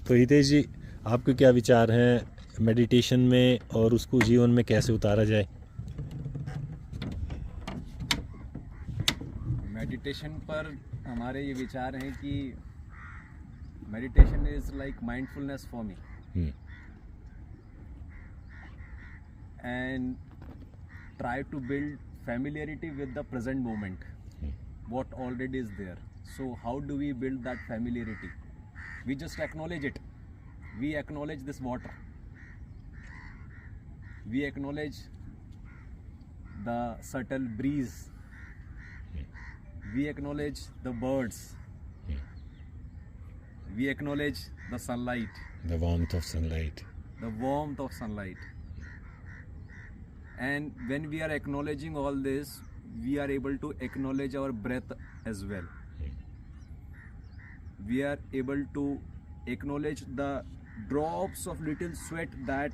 तो हितेश जी, आपके क्या विचार हैं मेडिटेशन में और उसको जीवन में कैसे उतारा जाए? मेडिटेशन पर हमारे ये विचार हैं कि meditation is like mindfulness for me hmm, and try to build familiarity with the present moment, what already is there. So how do we build that familiarity? We just acknowledge it. We acknowledge this water, we acknowledge the subtle breeze, we acknowledge the birds, we acknowledge the sunlight, the warmth of sunlight. the warmth of sunlight. And when we are acknowledging all this, we are able to acknowledge our breath as well. We are able to acknowledge the drops of little sweat that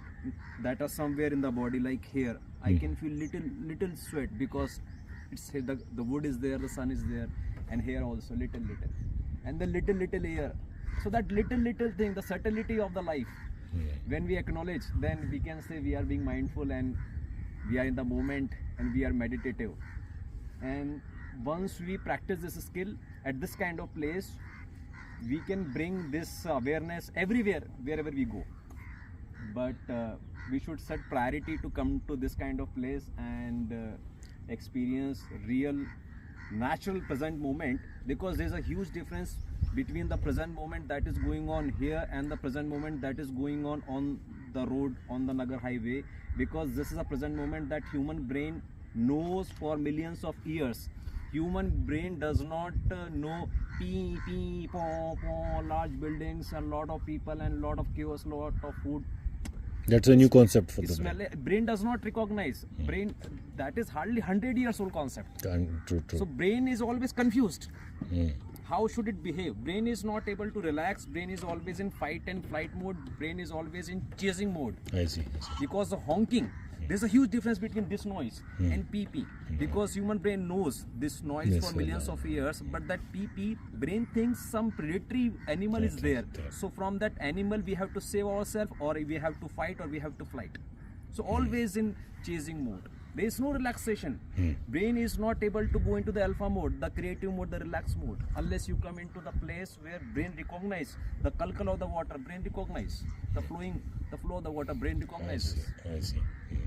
are somewhere in the body, like here I can feel little sweat because it's here, the wood is there, the sun is there, and here also little and the little air. So that little thing, the subtlety of the life, when we acknowledge, then we can say we are being mindful and we are in the moment and we are meditative. And once we practice this skill at this kind of place, we can bring this awareness everywhere, wherever we go. But we should set priority to come to this kind of place and experience real natural present moment, because there's a huge difference between the present moment that is going on here and the present moment that is going on the road, on the Nagar highway, because this is a present moment that human brain knows for millions of years. Human brain does not know pee pee paw paw, large buildings, a lot of people and lot of chaos, lot of food. That's a new concept for the brain. Brain does not recognize. Brain, that is hardly 100 years old concept. True. So brain is always confused. How should it behave? Brain is not able to relax. Brain is always in fight and flight mode. Brain is always in chasing mode. I see. Because the honking, there's a huge difference between this noise and PP. Because human brain knows this noise Yes, for millions of years, but that PP, brain thinks some predatory animal is there. So from that animal we have to save ourselves, or we have to fight, or we have to flight. So always in chasing mode. There is no relaxation. Brain is not able to go into the alpha mode, the creative mode, the relaxed mode, unless you come into the place where brain recognize the kalkal of the water, brain recognize the flow of the water, brain recognizes. I see.